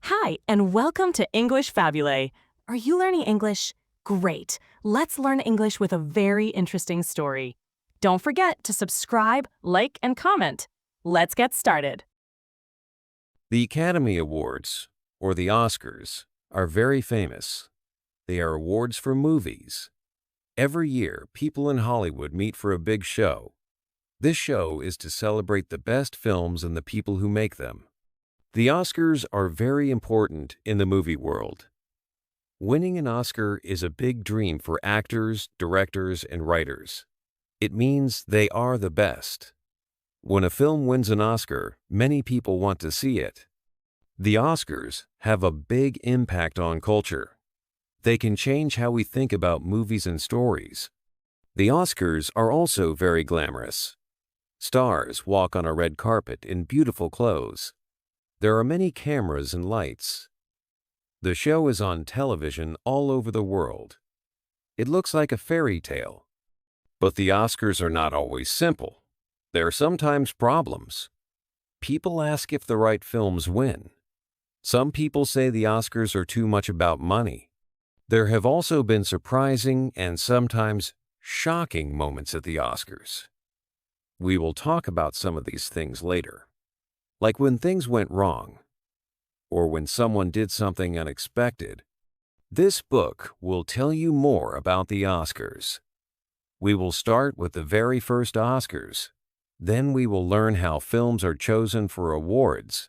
Hi, and welcome to English-Fabule. Are you learning English? Great. Let's learn English with a very interesting story. Don't forget to subscribe, like, and comment. Let's get started. The Academy Awards, or the Oscars, are very famous. They are awards for movies. Every year, people in Hollywood meet for a big show. This show is to celebrate the best films and the people who make them. The Oscars are very important in the movie world. Winning an Oscar is a big dream for actors, directors, and writers. It means they are the best. When a film wins an Oscar, many people want to see it. The Oscars have a big impact on culture. They can change how we think about movies and stories. The Oscars are also very glamorous. Stars walk on a red carpet in beautiful clothes. There are many cameras and lights. The show is on television all over the world. It looks like a fairy tale. But the Oscars are not always simple. There are sometimes problems. People ask if the right films win. Some people say the Oscars are too much about money. There have also been surprising and sometimes shocking moments at the Oscars. We will talk about some of these things later, like when things went wrong, or when someone did something unexpected. This book will tell you more about the Oscars. We will start with the very first Oscars. Then we will learn how films are chosen for awards.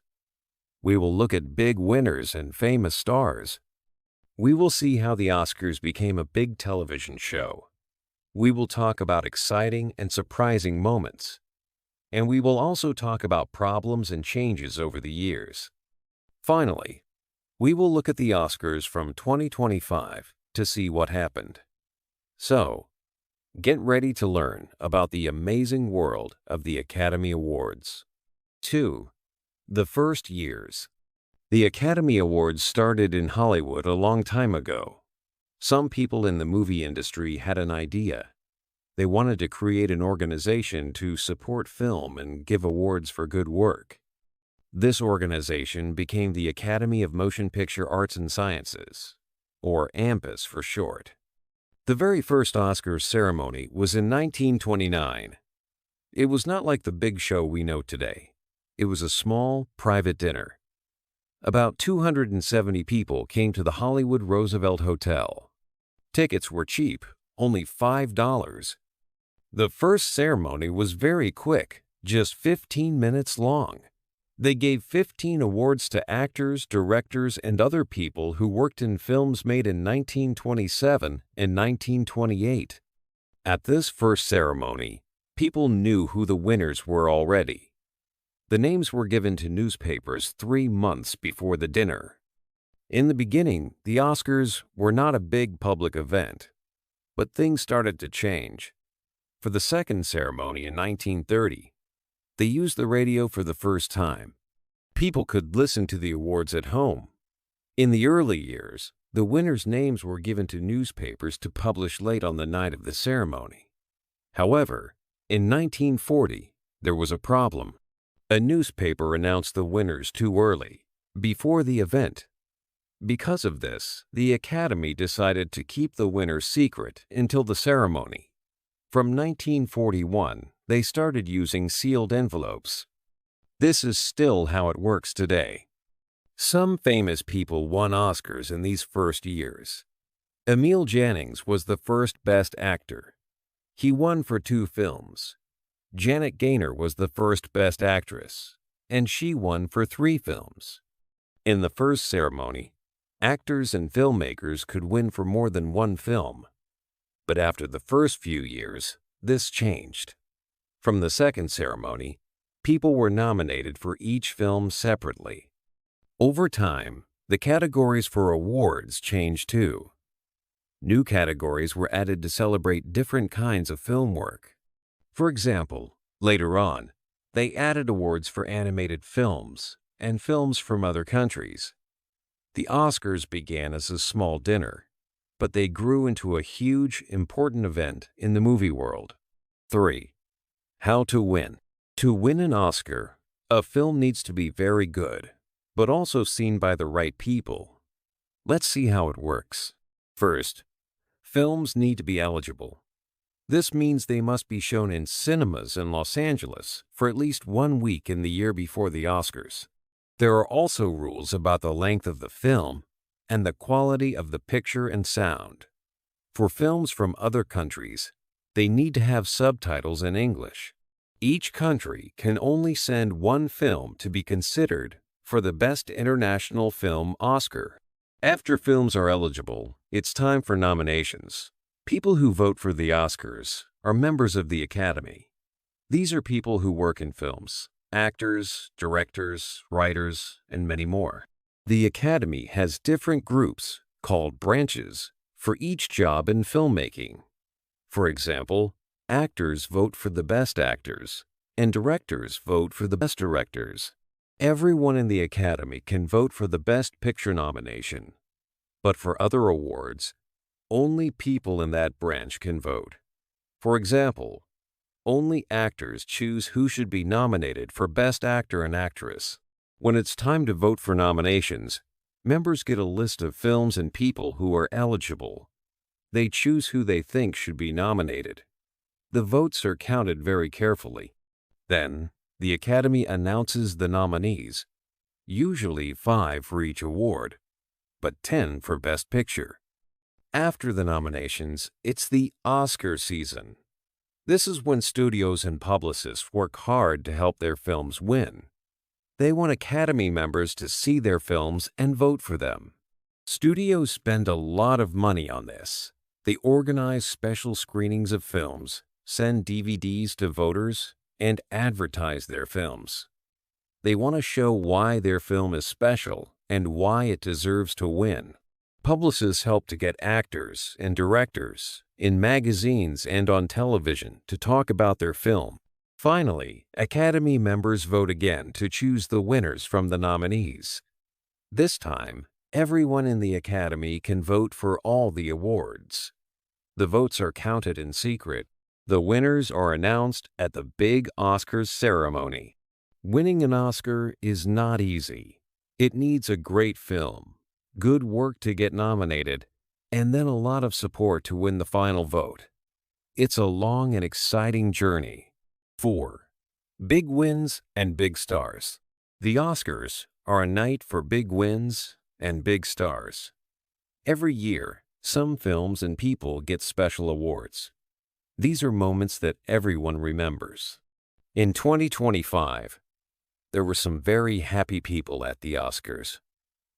We will look at big winners and famous stars. We will see how the Oscars became a big television show. We will talk about exciting and surprising moments. And we will also talk about problems and changes over the years. Finally, we will look at the Oscars from 2025 to see what happened. So, get ready to learn about the amazing world of the Academy Awards. 2. The first years. The Academy Awards started in Hollywood a long time ago. Some people in the movie industry had an idea. They wanted to create an organization to support film and give awards for good work. This organization became the Academy of Motion Picture Arts and Sciences, or AMPAS for short. The very first Oscars ceremony was in 1929. It was not like the big show we know today. It was a small, private dinner. About 270 people came to the Hollywood Roosevelt Hotel. Tickets were cheap, only $5. The first ceremony was very quick, just 15 minutes long. They gave 15 awards to actors, directors, and other people who worked in films made in 1927 and 1928. At this first ceremony, people knew who the winners were already. The names were given to newspapers 3 months before the dinner. In the beginning, the Oscars were not a big public event, but things started to change. For the second ceremony in 1930, they used the radio for the first time. People could listen to the awards at home. In the early years, the winners' names were given to newspapers to publish late on the night of the ceremony. However, in 1940, there was a problem. A newspaper announced the winners too early, before the event. Because of this, the Academy decided to keep the winners secret until the ceremony. From 1941, they started using sealed envelopes. This is still how it works today. Some famous people won Oscars in these first years. Emil Jannings was the first Best Actor. He won for 2 films. Janet Gaynor was the first Best Actress, and she won for 3 films. In the first ceremony, actors and filmmakers could win for more than 1 film. But after the first few years, this changed. From the second ceremony, people were nominated for each film separately. Over time, the categories for awards changed too. New categories were added to celebrate different kinds of film work. For example, later on, they added awards for animated films and films from other countries. The Oscars began as a small dinner, but they grew into a huge, important event in the movie world. 3. How to win. To win an Oscar, a film needs to be very good, but also seen by the right people. Let's see how it works. First, films need to be eligible. This means they must be shown in cinemas in Los Angeles for at least 1 week in the year before the Oscars. There are also rules about the length of the film and the quality of the picture and sound. For films from other countries, they need to have subtitles in English. Each country can only send one film to be considered for the Best International Film Oscar. After films are eligible, it's time for nominations. People who vote for the Oscars are members of the Academy. These are people who work in films, actors, directors, writers, and many more. The Academy has different groups, called branches, for each job in filmmaking. For example, actors vote for the best actors, and directors vote for the best directors. Everyone in the Academy can vote for the Best Picture nomination, but for other awards, only people in that branch can vote. For example, only actors choose who should be nominated for Best Actor and Actress. When it's time to vote for nominations, members get a list of films and people who are eligible. They choose who they think should be nominated. The votes are counted very carefully. Then, the Academy announces the nominees, usually 5 for each award, but 10 for Best Picture. After the nominations, it's the Oscar season. This is when studios and publicists work hard to help their films win. They want Academy members to see their films and vote for them. Studios spend a lot of money on this. They organize special screenings of films, send DVDs to voters, and advertise their films. They want to show why their film is special and why it deserves to win. Publicists help to get actors and directors in magazines and on television to talk about their film. Finally, Academy members vote again to choose the winners from the nominees. This time, everyone in the Academy can vote for all the awards. The votes are counted in secret. The winners are announced at the big Oscars ceremony. Winning an Oscar is not easy. It needs a great film, good work to get nominated, and then a lot of support to win the final vote. It's a long and exciting journey. 4. Big wins and big stars. The Oscars are a night for big wins and big stars. Every year, some films and people get special awards. These are moments that everyone remembers. In 2025, there were some very happy people at the Oscars.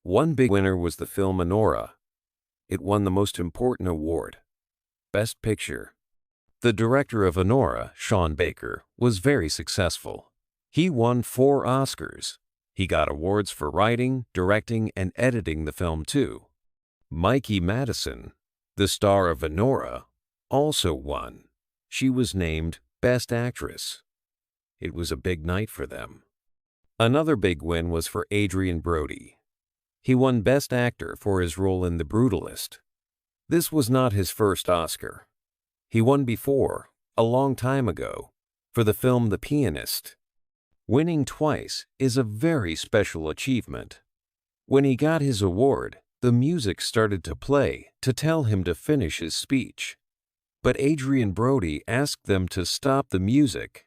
One big winner was the film Anora. It won the most important award, Best Picture. The director of Anora, Sean Baker, was very successful. He won 4 Oscars. He got awards for writing, directing, and editing the film too. Mikey Madison, the star of Anora, also won. She was named Best Actress. It was a big night for them. Another big win was for Adrien Brody. He won Best Actor for his role in The Brutalist. This was not his first Oscar. He won before, a long time ago, for the film The Pianist. Winning twice is a very special achievement. When he got his award, the music started to play to tell him to finish his speech. But Adrien Brody asked them to stop the music.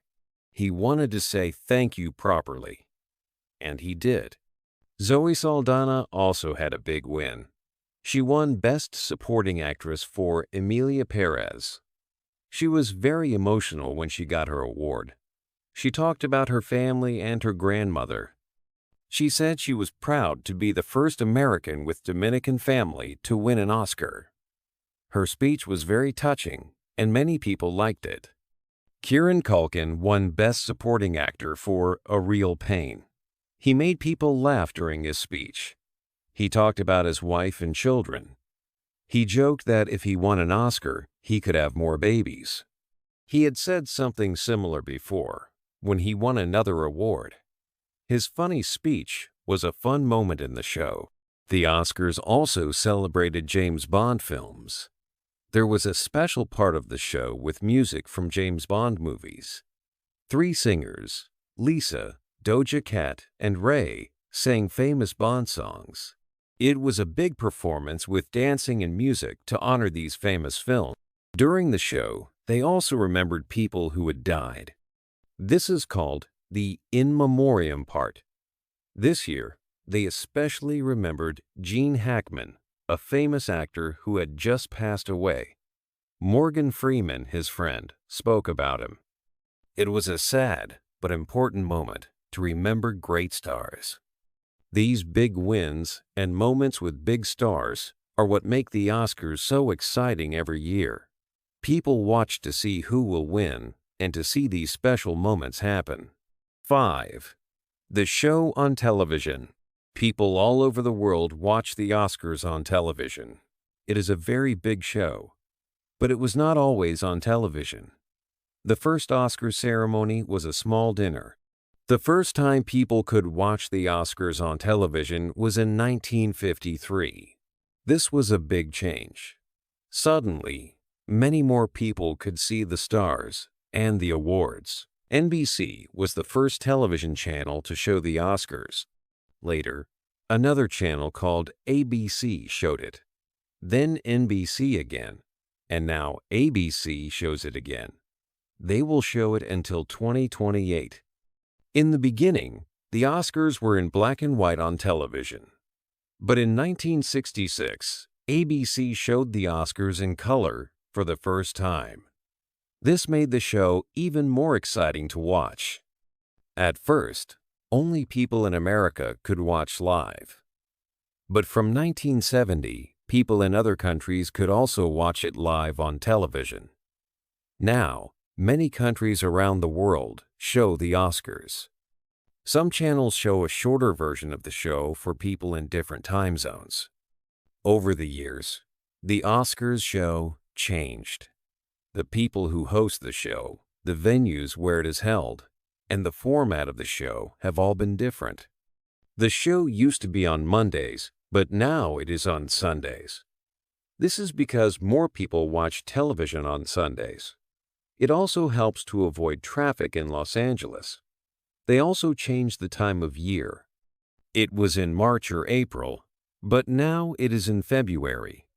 He wanted to say thank you properly. And he did. Zoe Saldana also had a big win. She won Best Supporting Actress for Emilia Perez. She was very emotional when she got her award. She talked about her family and her grandmother. She said she was proud to be the first American with Dominican family to win an Oscar. Her speech was very touching, and many people liked it. Kieran Culkin won Best Supporting Actor for A Real Pain. He made people laugh during his speech. He talked about his wife and children. He joked that if he won an Oscar, he could have more babies. He had said something similar before, when he won another award. His funny speech was a fun moment in the show. The Oscars also celebrated James Bond films. There was a special part of the show with music from James Bond movies. 3 singers, Lisa, Doja Cat, and Ray, sang famous Bond songs. It was a big performance with dancing and music to honor these famous films. During the show, they also remembered people who had died. This is called the in memoriam part. This year, they especially remembered Gene Hackman, a famous actor who had just passed away. Morgan Freeman, his friend, spoke about him. It was a sad but important moment to remember great stars. These big wins and moments with big stars are what make the Oscars so exciting every year. People watch to see who will win and to see these special moments happen. 5. The show on television. People all over the world watch the Oscars on television. It is a very big show, but it was not always on television. The first Oscar ceremony was a small dinner. The first time people could watch the Oscars on television was in 1953. This was a big change. Suddenly, many more people could see the stars and the awards. NBC was the first television channel to show the Oscars. Later, another channel called ABC showed it. Then NBC again, and now ABC shows it again. They will show it until 2028. In the beginning, the Oscars were in black and white on television. But in 1966, ABC showed the Oscars in color for the first time. This made the show even more exciting to watch. At first, only people in America could watch live. But from 1970, people in other countries could also watch it live on television. Now, many countries around the world show the Oscars. Some channels show a shorter version of the show for people in different time zones. Over the years, the Oscars show changed. The people who host the show, the venues where it is held, and the format of the show have all been different. The show used to be on Mondays, but now it is on Sundays. This is because more people watch television on Sundays. It also helps to avoid traffic in Los Angeles. They also changed the time of year. It was in March or April, but now it is in February.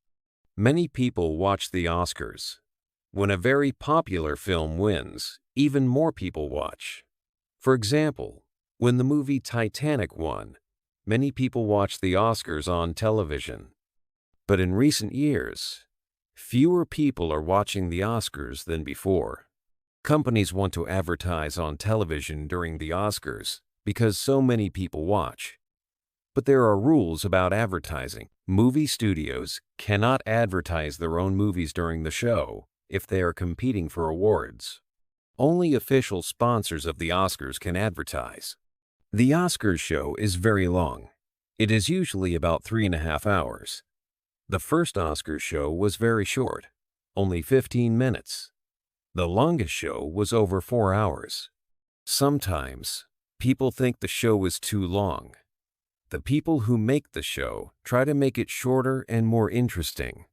Many people watch the Oscars. When a very popular film wins, even more people watch. For example, when the movie Titanic won, many people watched the Oscars on television. But in recent years, fewer people are watching the Oscars than before. Companies want to advertise on television during the Oscars because so many people watch. But there are rules about advertising. Movie studios cannot advertise their own movies during the show if they are competing for awards. Only official sponsors of the Oscars can advertise. The Oscars show is very long. It is usually about 3.5 hours. The first Oscars show was very short, only 15 minutes. The longest show was over 4 hours. Sometimes, people think the show is too long. The people who make the show try to make it shorter and more interesting.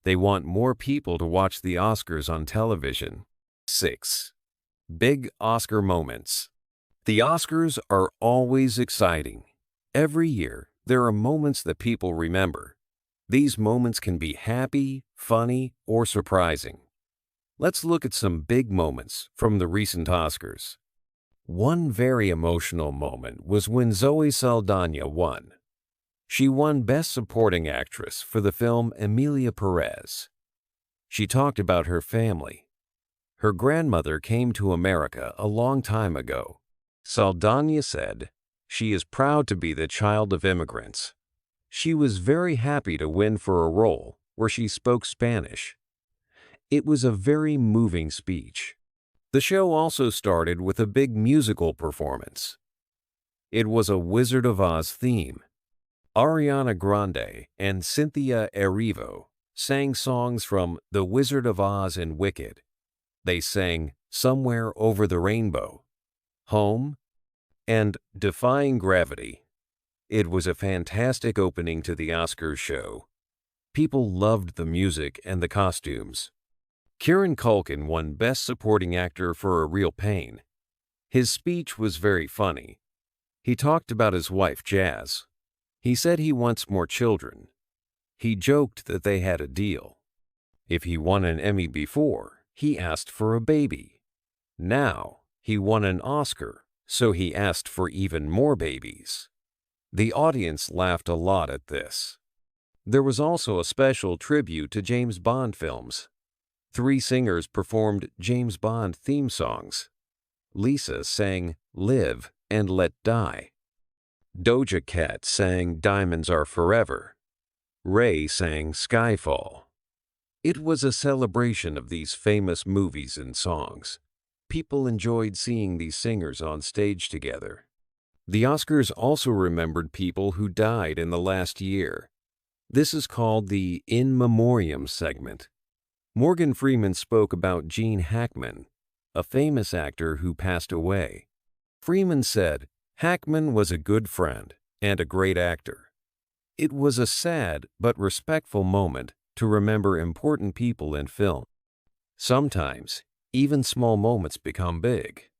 They want more people to watch the Oscars on television. 6. Big Oscar moments. The Oscars are always exciting. Every year, there are moments that people remember. These moments can be happy, funny, or surprising. Let's look at some big moments from the recent Oscars. One very emotional moment was when Zoe Saldana won. She won Best Supporting Actress for the film Emilia Perez. She talked about her family. Her grandmother came to America a long time ago. Saldana said she is proud to be the child of immigrants. She was very happy to win for a role where she spoke Spanish. It was a very moving speech. The show also started with a big musical performance. It was a Wizard of Oz theme. Ariana Grande and Cynthia Erivo sang songs from The Wizard of Oz and Wicked. They sang Somewhere Over the Rainbow, Home, and Defying Gravity. It was a fantastic opening to the Oscars show. People loved the music and the costumes. Kieran Culkin won Best Supporting Actor for A Real Pain. His speech was very funny. He talked about his wife, Jazz. He said he wants more children. He joked that they had a deal. If he won an Emmy before, he asked for a baby. Now, he won an Oscar, so he asked for even more babies. The audience laughed a lot at this. There was also a special tribute to James Bond films. 3 singers performed James Bond theme songs. Lisa sang Live and Let Die. Doja Cat sang Diamonds Are Forever. Ray sang Skyfall. It was a celebration of these famous movies and songs. People enjoyed seeing these singers on stage together. The Oscars also remembered people who died in the last year. This is called the In Memoriam segment. Morgan Freeman spoke about Gene Hackman, a famous actor who passed away. Freeman said, "Hackman was a good friend and a great actor. It was a sad but respectful moment to remember important people in film. Sometimes, even small moments become big."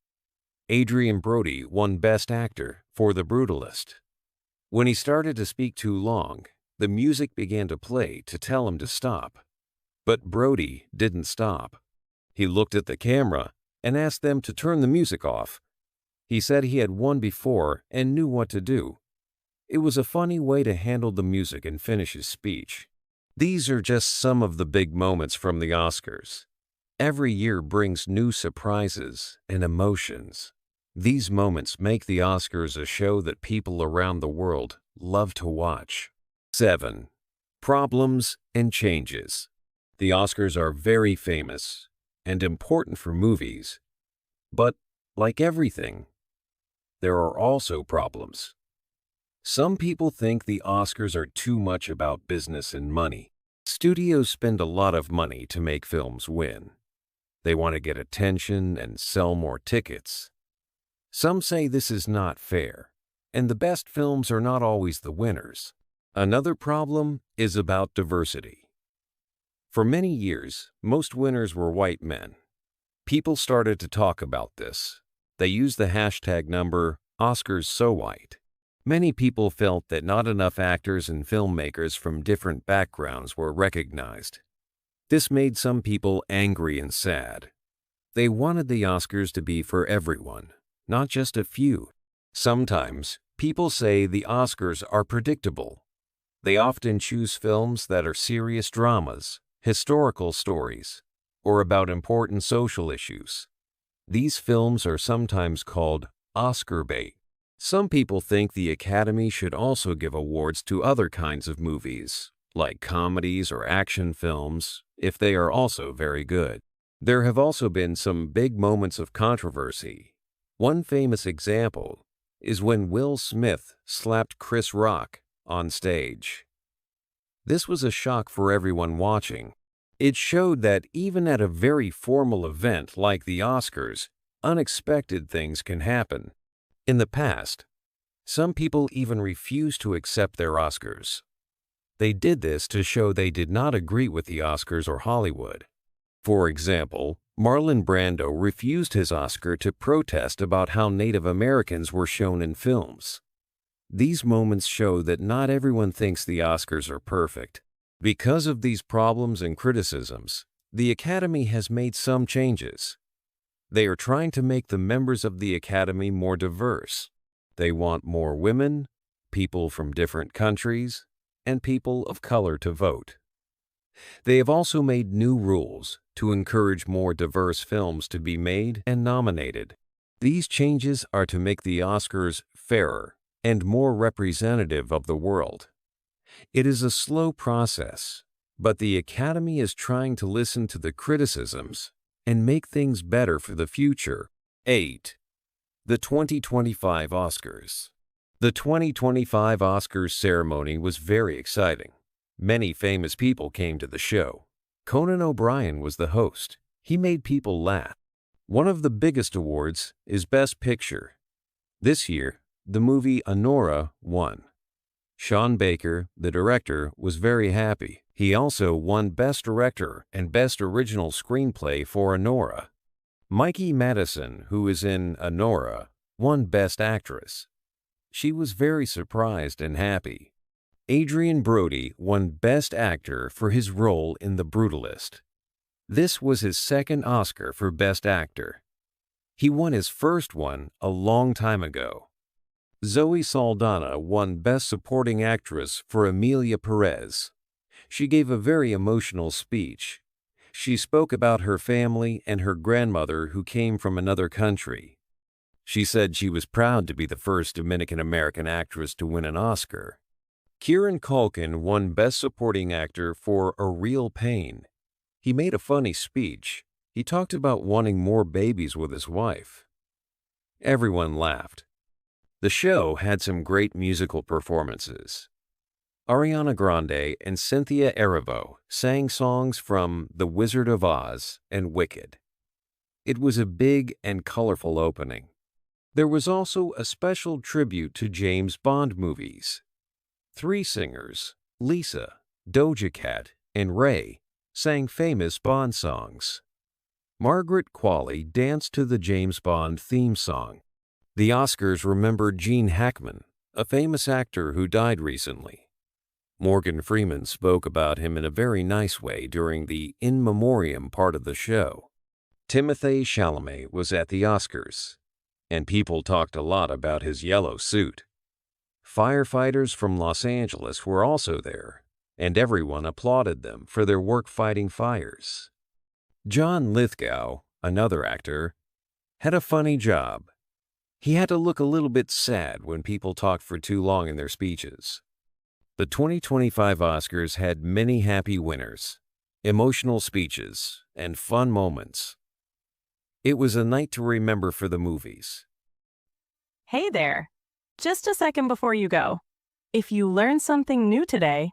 Adrien Brody won Best Actor for The Brutalist. When he started to speak too long, the music began to play to tell him to stop. But Brody didn't stop. He looked at the camera and asked them to turn the music off. He said he had won before and knew what to do. It was a funny way to handle the music and finish his speech. These are just some of the big moments from the Oscars. Every year brings new surprises and emotions. These moments make the Oscars a show that people around the world love to watch. 7. Problems and changes. The Oscars are very famous and important for movies. But, like everything, there are also problems. Some people think the Oscars are too much about business and money. Studios spend a lot of money to make films win. They want to get attention and sell more tickets. Some say this is not fair, and the best films are not always the winners. Another problem is about diversity. For many years, most winners were white men. People started to talk about this. They used the hashtag number #OscarsSoWhite. Many people felt that not enough actors and filmmakers from different backgrounds were recognized. This made some people angry and sad. They wanted the Oscars to be for everyone, not just a few. Sometimes, people say the Oscars are predictable. They often choose films that are serious dramas, historical stories, or about important social issues. These films are sometimes called Oscar bait. Some people think the Academy should also give awards to other kinds of movies, like comedies or action films, if they are also very good. There have also been some big moments of controversy. One famous example is when Will Smith slapped Chris Rock on stage. This was a shock for everyone watching. It showed that even at a very formal event like the Oscars, unexpected things can happen. In the past, some people even refused to accept their Oscars. They did this to show they did not agree with the Oscars or Hollywood. For example, Marlon Brando refused his Oscar to protest about how Native Americans were shown in films. These moments show that not everyone thinks the Oscars are perfect. Because of these problems and criticisms, the Academy has made some changes. They are trying to make the members of the Academy more diverse. They want more women, people from different countries, and people of color to vote. They have also made new rules to encourage more diverse films to be made and nominated. These changes are to make the Oscars fairer and more representative of the world. It is a slow process, but the Academy is trying to listen to the criticisms and make things better for the future. 8. The 2025 Oscars. The 2025 Oscars ceremony was very exciting. Many famous people came to the show. Conan O'Brien was the host. He made people laugh. One of the biggest awards is Best Picture. This year, the movie Anora won. Sean Baker, the director, was very happy. He also won Best Director and Best Original Screenplay for Anora. Mikey Madison, who is in Anora, won Best Actress. She was very surprised and happy. Adrian Brody won Best Actor for his role in The Brutalist. This was his second Oscar for Best Actor. He won his first one a long time ago. Zoe Saldana won Best Supporting Actress for Emilia Perez. She gave a very emotional speech. She spoke about her family and her grandmother who came from another country. She said she was proud to be the first Dominican-American actress to win an Oscar. Kieran Culkin won Best Supporting Actor for A Real Pain. He made a funny speech. He talked about wanting more babies with his wife. Everyone laughed. The show had some great musical performances. Ariana Grande and Cynthia Erivo sang songs from The Wizard of Oz and Wicked. It was a big and colorful opening. There was also a special tribute to James Bond movies. 3 singers, Lisa, Doja Cat, and Ray, sang famous Bond songs. Margaret Qualley danced to the James Bond theme song. The Oscars remembered Gene Hackman, a famous actor who died recently. Morgan Freeman spoke about him in a very nice way during the in memoriam part of the show. Timothée Chalamet was at the Oscars, and people talked a lot about his yellow suit. Firefighters from Los Angeles were also there, and everyone applauded them for their work fighting fires. John Lithgow, another actor, had a funny job. He had to look a little bit sad when people talked for too long in their speeches. The 2025 Oscars had many happy winners, emotional speeches, and fun moments. It was a night to remember for the movies. Hey there! Just a second before you go. If you learned something new today,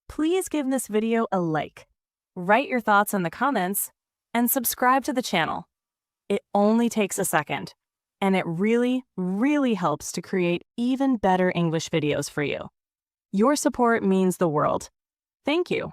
please give this video a like, write your thoughts in the comments, and subscribe to the channel. It only takes a second, and it really, really helps to create even better English videos for you. Your support means the world. Thank you.